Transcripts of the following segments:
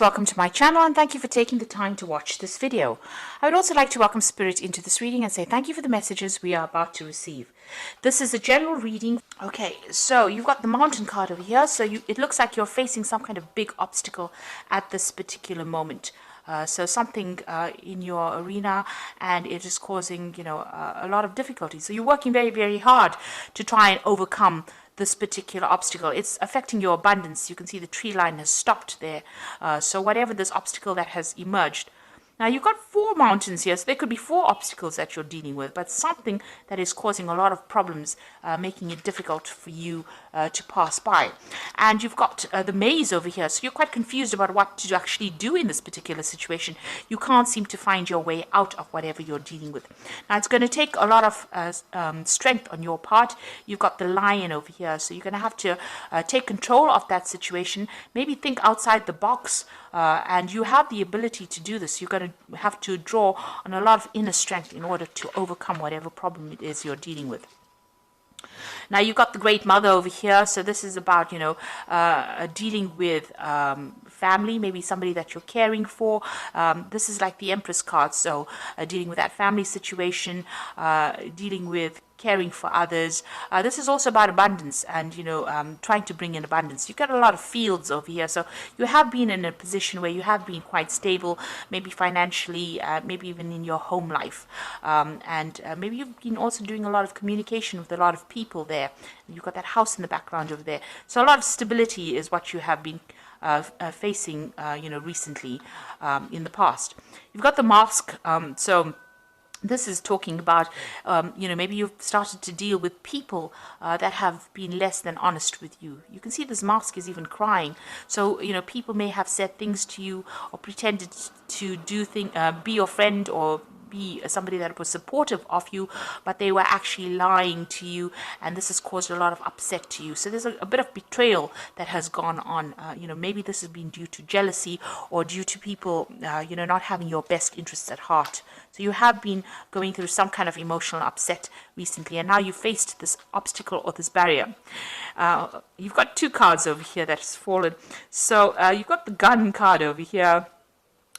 Welcome to my channel and thank you for taking the time to watch this video. I would also like to welcome Spirit into this reading and say thank you for the messages we are about to receive. This is a general reading. Okay, so you've got the Mountain card over here. So it looks like you're facing some kind of big obstacle at this particular moment. So something in your arena, and it is causing, a lot of difficulty. So you're working very, very hard to try and overcome this particular obstacle. It's affecting your abundance. You can see the tree line has stopped there. So whatever this obstacle that has emerged. Now you've got 4 mountains here, so there could be 4 obstacles that you're dealing with, but something that is causing a lot of problems, making it difficult for you to pass by. And you've got the maze over here, so you're quite confused about what to actually do in this particular situation. You can't seem to find your way out of whatever you're dealing with. Now it's going to take a lot of strength on your part. You've got the lion over here, so you're going to have to take control of that situation, maybe think outside the box, and you have the ability to do this. You're going to have to draw on a lot of inner strength in order to overcome whatever problem it is you're dealing with. Now you've got the Great Mother over here, so this is about, dealing with family, maybe somebody that you're caring for. This is like the Empress card, so dealing with that family situation, dealing with caring for others. This is also about abundance and, trying to bring in abundance. You've got a lot of fields over here, so you have been in a position where you have been quite stable, maybe financially, maybe even in your home life. And maybe you've been also doing a lot of communication with a lot of people there. You've got that house in the background over there. So a lot of stability is what you have been facing, recently in the past. You've got the Mask, so this is talking about, maybe you've started to deal with people that have been less than honest with you. You can see this Mask is even crying. So, people may have said things to you or pretended to be your friend or be somebody that was supportive of you, but they were actually lying to you, and this has caused a lot of upset to you. So there's a bit of betrayal that has gone on. Maybe this has been due to jealousy or due to people, not having your best interests at heart. So you have been going through some kind of emotional upset recently, and now you faced this obstacle or this barrier. You've got 2 cards over here that has fallen. So you've got the Gun card over here.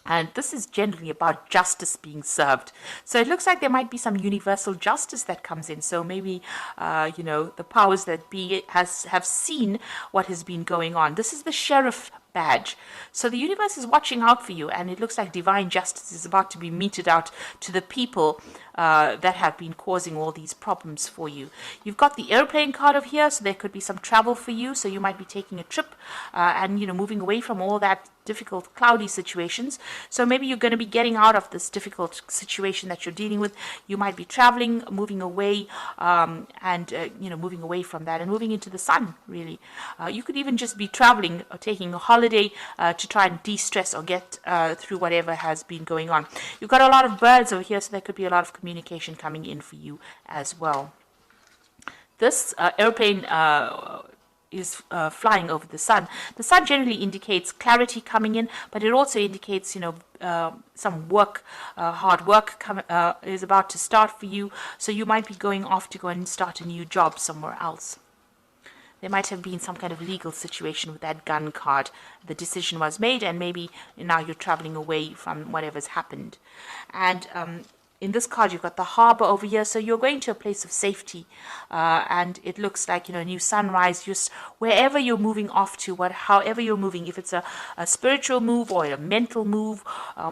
And this is generally about justice being served. So it looks like there might be some universal justice that comes in. So maybe, the powers that be have seen what has been going on. This is the Sheriff badge. So the universe is watching out for you, and it looks like divine justice is about to be meted out to the people that have been causing all these problems for you. You've got the airplane card over here, so there could be some travel for you. So you might be taking a trip and moving away from all that difficult cloudy situations. So maybe you're going to be getting out of this difficult situation that you're dealing with. You might be traveling, moving away, moving away from that and moving into the sun, really. You could even just be traveling or taking a holiday to try and de-stress or get through whatever has been going on. You've got a lot of birds over here, so there could be a lot of communication coming in for you as well. This airplane is flying over the sun. The sun generally indicates clarity coming in, but it also indicates, some work, hard work is about to start for you. So you might be going off to go and start a new job somewhere else. There might have been some kind of legal situation with that Gun card. The decision was made, and maybe now you're traveling away from whatever's happened. And in this card, you've got the harbor over here, so you're going to a place of safety, and it looks like, a new sunrise, just wherever you're moving off to, however you're moving, if it's a spiritual move or a mental move,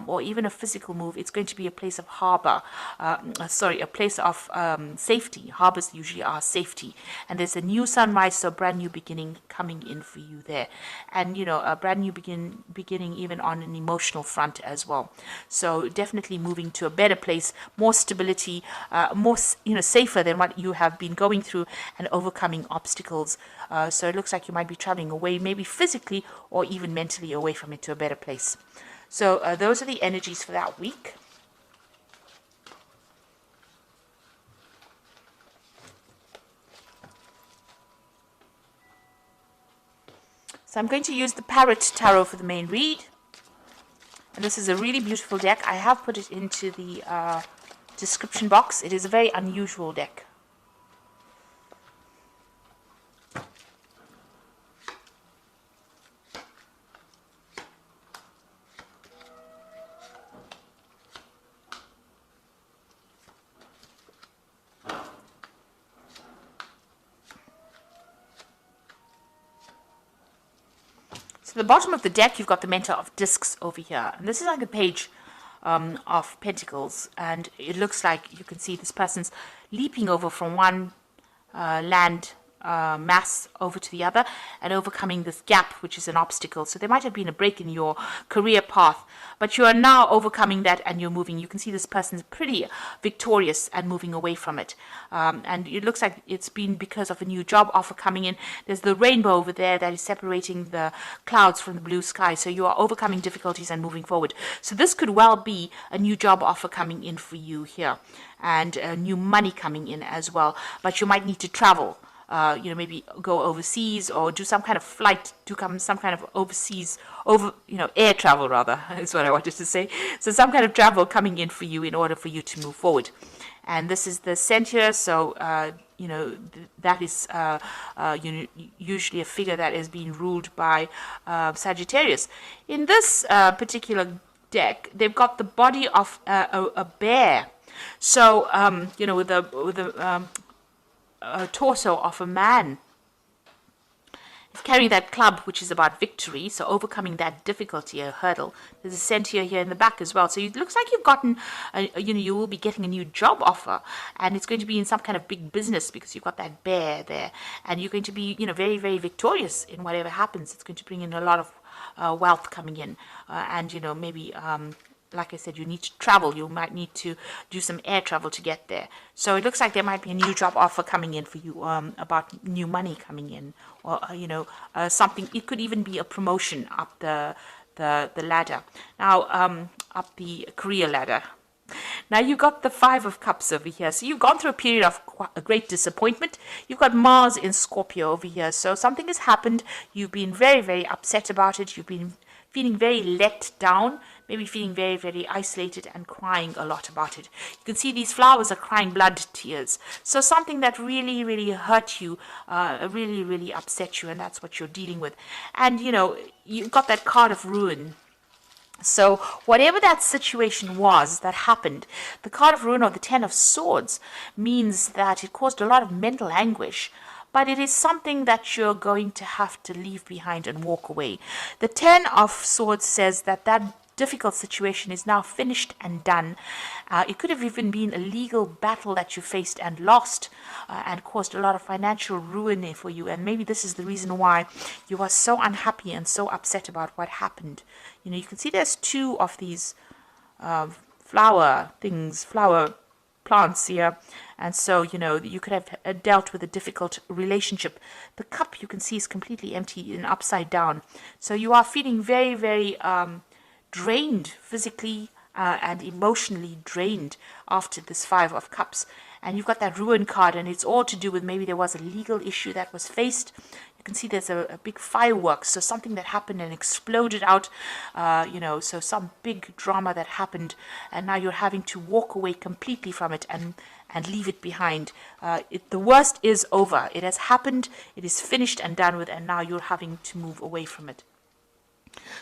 or even a physical move, it's going to be a place of harbor, a place of safety. Harbors usually are safety, and there's a new sunrise, so a brand new beginning coming in for you there, and a brand new beginning even on an emotional front as well. So definitely moving to a better place, more stability, more safer than what you have been going through, and overcoming obstacles. So it looks like you might be traveling away, maybe physically or even mentally away from it, to a better place. So those are the energies for that week. So I'm going to use the Parrot Tarot for the main read. And this is a really beautiful deck. I have put it into the description box. It is a very unusual deck. So the bottom of the deck, you've got the Mentor of Discs over here. And this is like a page of Pentacles. And it looks like you can see this person's leaping over from one land mass over to the other and overcoming this gap, which is an obstacle. So there might have been a break in your career path, but you are now overcoming that and you're moving. You can see this person's pretty victorious and moving away from it. And it looks like it's been because of a new job offer coming in. There's the rainbow over there that is separating the clouds from the blue sky. So you are overcoming difficulties and moving forward. So this could well be a new job offer coming in for you here, and new money coming in as well. But you might need to travel. Maybe go overseas or do some kind of flight, some kind of overseas, air travel rather, is what I wanted to say. So some kind of travel coming in for you in order for you to move forward. And this is the center, so, that is usually a figure that is being ruled by Sagittarius. In this particular deck, they've got the body of a bear. So, with the torso of a man. He's carrying that club, which is about victory, so overcoming that difficulty, a hurdle. There's a center here in the back as well. So it looks like you've gotten, you will be getting a new job offer, and it's going to be in some kind of big business because you've got that bear there, and you're going to be, very, very victorious in whatever happens. It's going to bring in a lot of wealth coming in, and maybe. Like I said, you need to travel. You might need to do some air travel to get there. So it looks like there might be a new job offer coming in for you, about new money coming in, or something. It could even be a promotion up the ladder. Now, up the career ladder. Now you've got the Five of Cups over here. So you've gone through a period of a great disappointment. You've got Mars in Scorpio over here. So something has happened. You've been very, very upset about it. You've been feeling very let down, maybe feeling very, very isolated and crying a lot about it. You can see these flowers are crying blood tears. So something that really, really hurt you, really, really upset you, and that's what you're dealing with. And, you've got that card of ruin. So whatever that situation was that happened, the card of ruin or the Ten of Swords means that it caused a lot of mental anguish. But it is something that you're going to have to leave behind and walk away. The Ten of Swords says that difficult situation is now finished and done. It could have even been a legal battle that you faced and lost, and caused a lot of financial ruin for you. And maybe this is the reason why you are so unhappy and so upset about what happened. You can see there's two of these flower plants here, and so you could have dealt with a difficult relationship. The cup you can see is completely empty and upside down, so you are feeling very, very drained physically and emotionally drained after this Five of Cups. And you've got that ruin card, and it's all to do with maybe there was a legal issue that was faced. You can see there's a big fireworks, so something that happened and exploded out, so some big drama that happened, and now you're having to walk away completely from it and leave it behind. The worst is over. It has happened, it is finished and done with, and now you're having to move away from it.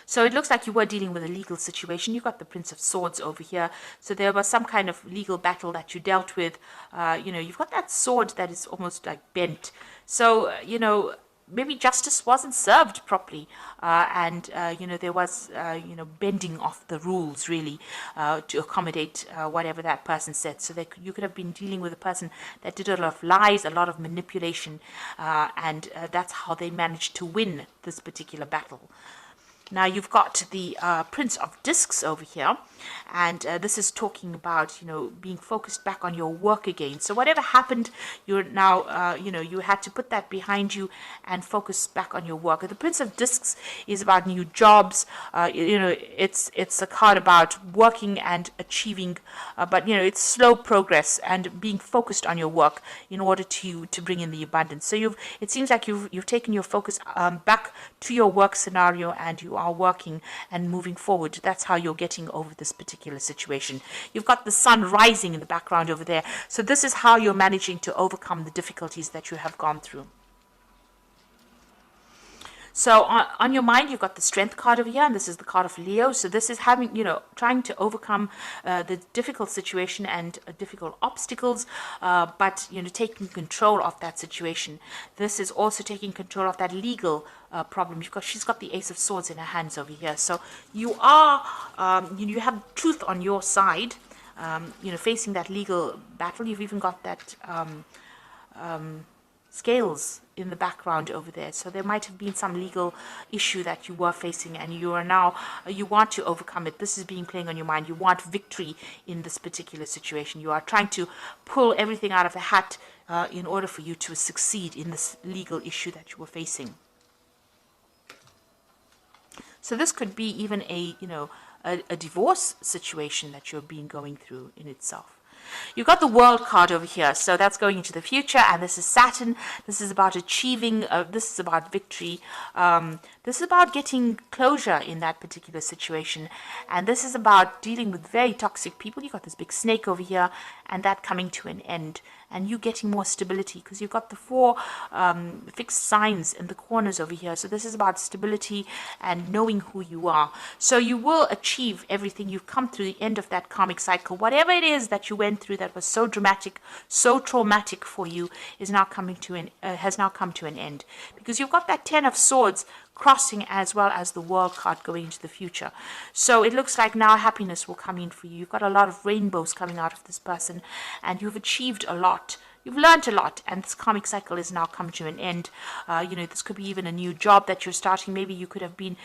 So it looks like you were dealing with a legal situation. You've got the Prince of Swords over here. So there was some kind of legal battle that you dealt with. You've got that sword that is almost like bent. So, maybe justice wasn't served properly, and there was bending of the rules really to accommodate whatever that person said. So you could have been dealing with a person that did a lot of lies, a lot of manipulation, and that's how they managed to win this particular battle. Now you've got the Prince of Discs over here, and this is talking about, being focused back on your work again. So whatever happened, you're now, you had to put that behind you and focus back on your work. The Prince of Discs is about new jobs. It's a card about working and achieving, but it's slow progress and being focused on your work in order to bring in the abundance. So it seems like you've taken your focus back to your work scenario, and you are working and moving forward. That's how you're getting over this particular situation. You've got the sun rising in the background over there. So this is how you're managing to overcome the difficulties that you have gone through. So on your mind, you've got the Strength card over here, and this is the card of Leo. So this is having, trying to overcome the difficult situation and difficult obstacles, but, taking control of that situation. This is also taking control of that legal problem. She's got the Ace of Swords in her hands over here. So you are, you have truth on your side, facing that legal battle. You've even got that scales in the background over there. So there might have been some legal issue that you were facing, and you are now, you want to overcome it. This is being playing on your mind. You want victory in this particular situation. You are trying to pull everything out of a hat in order for you to succeed in this legal issue that you were facing. So this could be even a divorce situation that you're going through in itself. You've got the World card over here, so that's going into the future, and this is Saturn. This is about achieving, this is about victory. This is about getting closure in that particular situation, and this is about dealing with very toxic people. You've got this big snake over here, and that coming to an end, and you getting more stability, because you've got the 4 fixed signs in the corners over here. So this is about stability and knowing who you are. So you will achieve everything. You've come through the end of that karmic cycle. Whatever it is that you went through that was so dramatic, so traumatic for you, is now coming to has now come to an end, because you've got that 10 of Swords crossing, as well as the World card going into the future. So it looks like now happiness will come in for you. You've got a lot of rainbows coming out of this person, and you've achieved a lot. You've learned a lot, and this karmic cycle is now come to an end. This could be even a new job that you're starting. Maybe you could have been,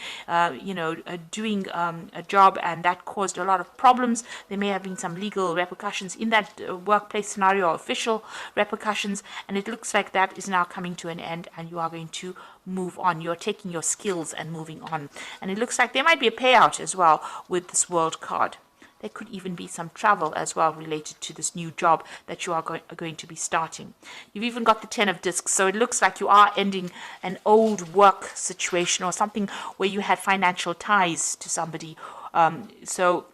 doing a job, and that caused a lot of problems. There may have been some legal repercussions in that workplace scenario, or official repercussions, and it looks like that is now coming to an end, and you are going to move on. You're taking your skills and moving on. And it looks like there might be a payout as well with this World card. There could even be some travel as well related to this new job that you are going to be starting. You've even got the 10 of Discs, so it looks like you are ending an old work situation or something where you had financial ties to somebody. So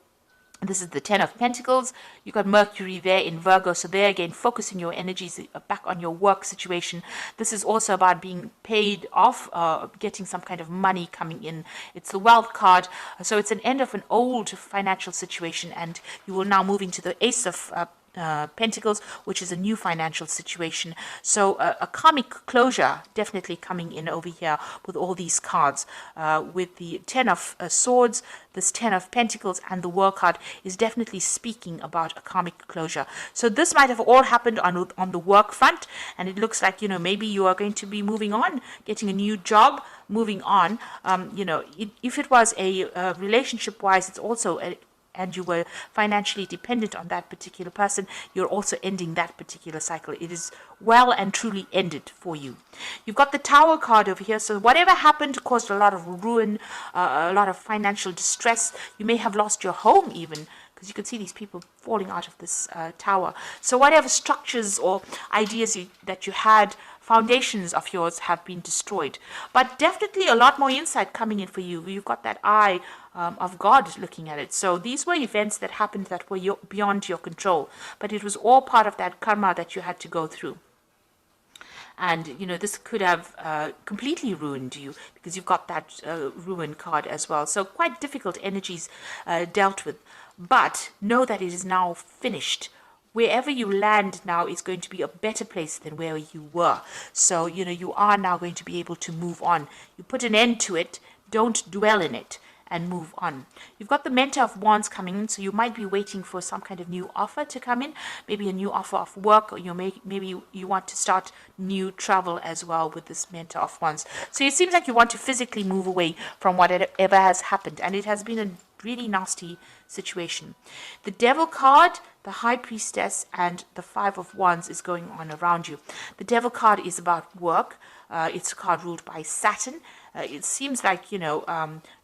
this is the 10 of Pentacles. You've got Mercury there in Virgo. So there again, focusing your energies back on your work situation. This is also about being paid off, getting some kind of money coming in. It's the Wealth card. So it's an end of an old financial situation, and you will now move into the Ace of Pentacles, which is a new financial situation. So a karmic closure definitely coming in over here with all these cards. With the 10 of Swords, this 10 of Pentacles, and the World card is definitely speaking about a karmic closure. So this might have all happened on the work front, and it looks like, maybe you are going to be moving on, getting a new job, moving on. If it was a relationship-wise, it's also and you were financially dependent on that particular person, you're also ending that particular cycle. It is well and truly ended for you. You've got the Tower card over here. So whatever happened caused a lot of ruin, a lot of financial distress. You may have lost your home even, because you can see these people falling out of this tower. So whatever structures or ideas that you had, foundations of yours have been destroyed. But definitely a lot more insight coming in for you. You've got that eye of God looking at it. So these were events that happened that were beyond your control, but it was all part of that karma that you had to go through. And, this could have completely ruined you, because you've got that ruin card as well. So quite difficult energies dealt with. But know that it is now finished. Wherever you land now is going to be a better place than where you were. So, you are now going to be able to move on. You put an end to it. Don't dwell in it, and move on. You've got the Mentor of Wands coming in, so you might be waiting for some kind of new offer to come in, maybe a new offer of work, or maybe you want to start new travel as well with this Mentor of Wands. So it seems like you want to physically move away from whatever has happened, and it has been a really nasty situation. The Devil card, the High Priestess, and the 5 of Wands is going on around you. The Devil card is about work. It's a card ruled by Saturn. It seems like,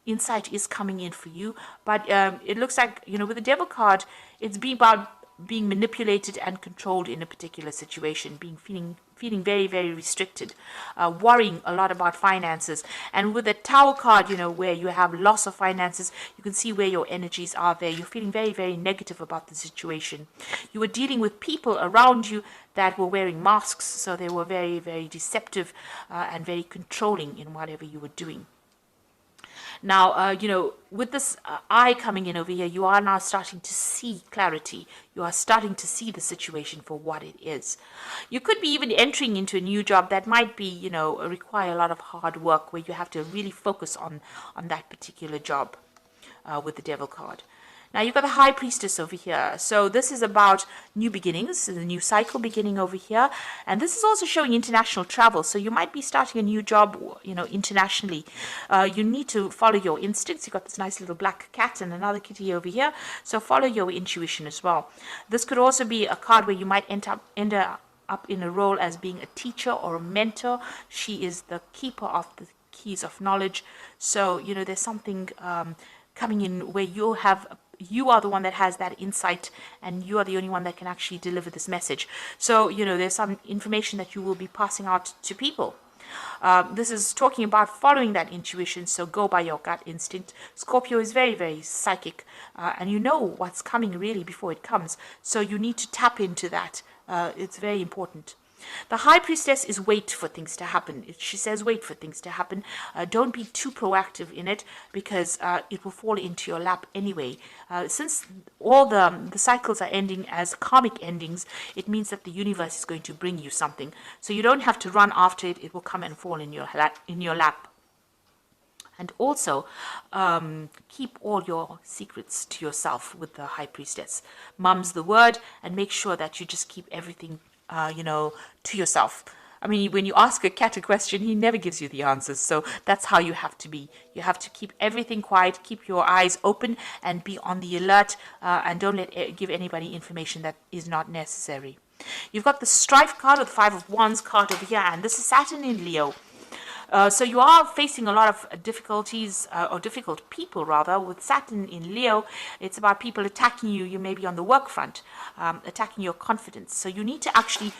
insight is coming in for you, but it looks like, with the Devil card, it's about being manipulated and controlled in a particular situation, feeling very, very restricted, worrying a lot about finances. And with the Tower card, where you have loss of finances, you can see where your energies are there. You're feeling very, very negative about the situation. You were dealing with people around you that were wearing masks, so they were very, very deceptive and very controlling in whatever you were doing. Now, with this eye coming in over here, you are now starting to see clarity. You are starting to see the situation for what it is. You could be even entering into a new job that might be, require a lot of hard work, where you have to really focus on that particular job with the Devil card. Now you've got the High Priestess over here. So this is about new beginnings, a new cycle beginning over here. And this is also showing international travel. So you might be starting a new job, internationally. You need to follow your instincts. You've got this nice little black cat and another kitty over here. So follow your intuition as well. This could also be a card where you might end up in a role as being a teacher or a mentor. She is the keeper of the keys of knowledge. So, there's something coming in where you are the one that has that insight, and you are the only one that can actually deliver this message. So, there's some information that you will be passing out to people. This is talking about following that intuition, so go by your gut instinct. Scorpio is very, very psychic, and you know what's coming really before it comes. So you need to tap into that. It's very important. The High Priestess is wait for things to happen. She says wait for things to happen. Don't be too proactive in it, because it will fall into your lap anyway. Since all the cycles are ending as karmic endings, it means that the universe is going to bring you something. So you don't have to run after it. It will come and fall in your lap. And also, keep all your secrets to yourself with the High Priestess. Mum's the word, and make sure that you just keep everything to yourself. I mean, when you ask a cat a question, he never gives you the answers. So that's how you have to be. You have to keep everything quiet, keep your eyes open, and be on the alert, and don't give anybody information that is not necessary. You've got the Strife card, or the Five of Wands card over here, and this is Saturn in Leo. So you are facing a lot of difficulties, or difficult people rather, with Saturn in Leo. It's about people attacking you. You may be on the work front, attacking your confidence. So you need to actually,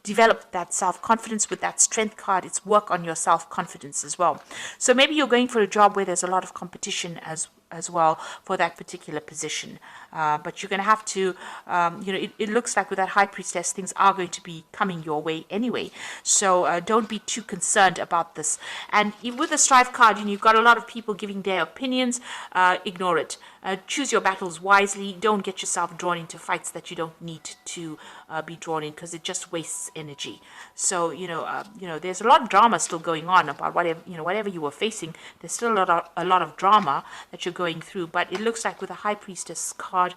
develop that self-confidence with that Strength card. It's work on your self-confidence as well. So maybe you're going for a job where there's a lot of competition as well for that particular position. But you're going to have to, it looks like with that High Priestess, things are going to be coming your way anyway. So don't be too concerned about this. And with the Strife card, you've got a lot of people giving their opinions. Ignore it. Choose your battles wisely. Don't get yourself drawn into fights that you don't need to be drawn in, because it just wastes energy. So, there's a lot of drama still going on about whatever you were facing. There's still a lot of drama that you're going through, but it looks like with a High Priestess card,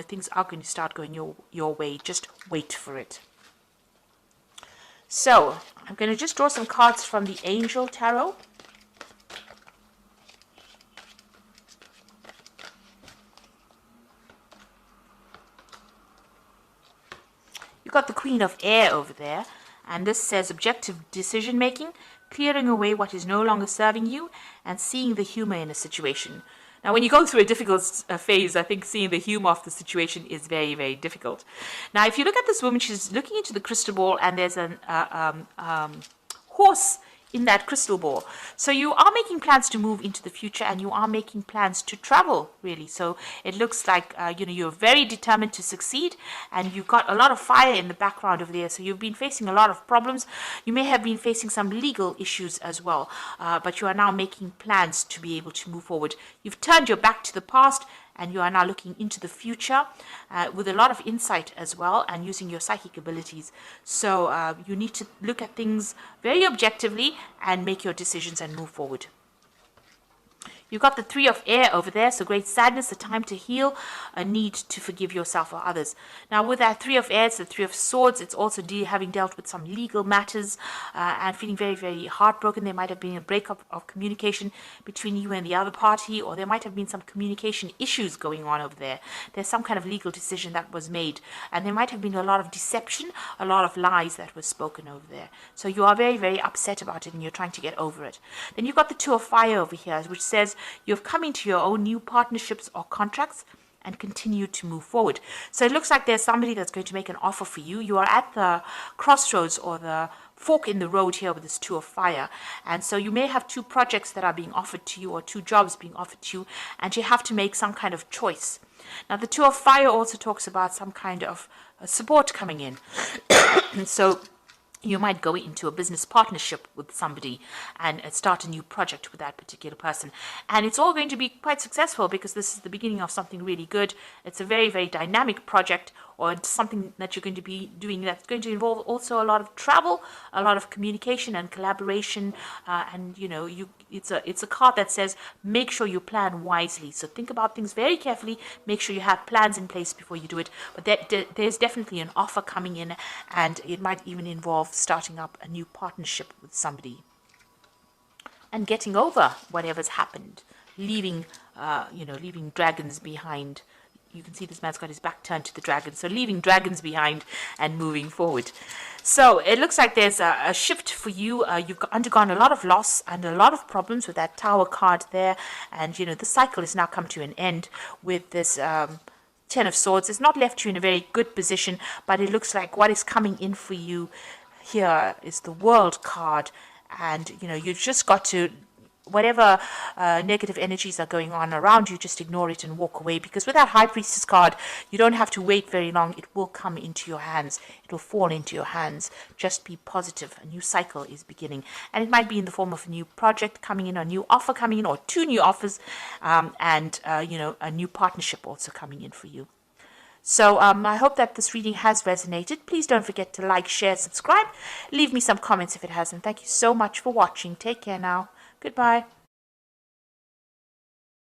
things are going to start going your way. Just wait for it. So I'm going to just draw some cards from the Angel Tarot. You've got the Queen of Air over there, and this says objective decision making, clearing away what is no longer serving you, and seeing the humor in a situation. Now, when you go through a difficult phase, I think seeing the humor of the situation is very, very difficult. Now, if you look at this woman, she's looking into the crystal ball, and there's a horse in that crystal ball. So you are making plans to move into the future, and you are making plans to travel, really. So it looks like, you're very determined to succeed, and you've got a lot of fire in the background over there. So you've been facing a lot of problems. You may have been facing some legal issues as well, but you are now making plans to be able to move forward. You've turned your back to the past, and you are now looking into the future with a lot of insight as well, and using your psychic abilities. So you need to look at things very objectively and make your decisions and move forward. You've got the Three of Air over there, so great sadness, a time to heal, a need to forgive yourself or others. Now, with that Three of Air, it's the Three of Swords. It's also having dealt with some legal matters and feeling very, very heartbroken. There might have been a breakup of communication between you and the other party, or there might have been some communication issues going on over there. There's some kind of legal decision that was made, and there might have been a lot of deception, a lot of lies that were spoken over there. So you are very, very upset about it, and you're trying to get over it. Then you've got the Two of Fire over here, which says you've come into your own new partnerships or contracts and continue to move forward. So it looks like there's somebody that's going to make an offer for you. You are at the crossroads, or the fork in the road here with this Two of Fire. And so you may have two projects that are being offered to you, or two jobs being offered to you, and you have to make some kind of choice. Now, the Two of Fire also talks about some kind of support coming in. So You might go into a business partnership with somebody and start a new project with that particular person. And it's all going to be quite successful because this is the beginning of something really good. It's a very, very dynamic project, or it's something that you're going to be doing that's going to involve also a lot of travel, a lot of communication and collaboration. And it's a card that says make sure you plan wisely. So think about things very carefully. Make sure you have plans in place before you do it. But there's definitely an offer coming in, and it might even involve starting up a new partnership with somebody and getting over whatever's happened, leaving dragons behind. You can see this man's got his back turned to the dragon, so leaving dragons behind and moving forward. So it looks like there's a shift for you. You've undergone a lot of loss and a lot of problems with that Tower card there, and the cycle has now come to an end with this Ten of Swords. It's not left you in a very good position, but it looks like what is coming in for you here is the World card, and you've just got to, whatever negative energies are going on around you, just ignore it and walk away, because with that High Priestess card, you don't have to wait very long. It will come into your hands. It will fall into your hands. Just be positive. A new cycle is beginning, and it might be in the form of a new project coming in, a new offer coming in, or 2 new offers, and a new partnership also coming in for you. So I hope that this reading has resonated. Please don't forget to like, share, subscribe. Leave me some comments if it hasn't. Thank you so much for watching. Take care now. Goodbye.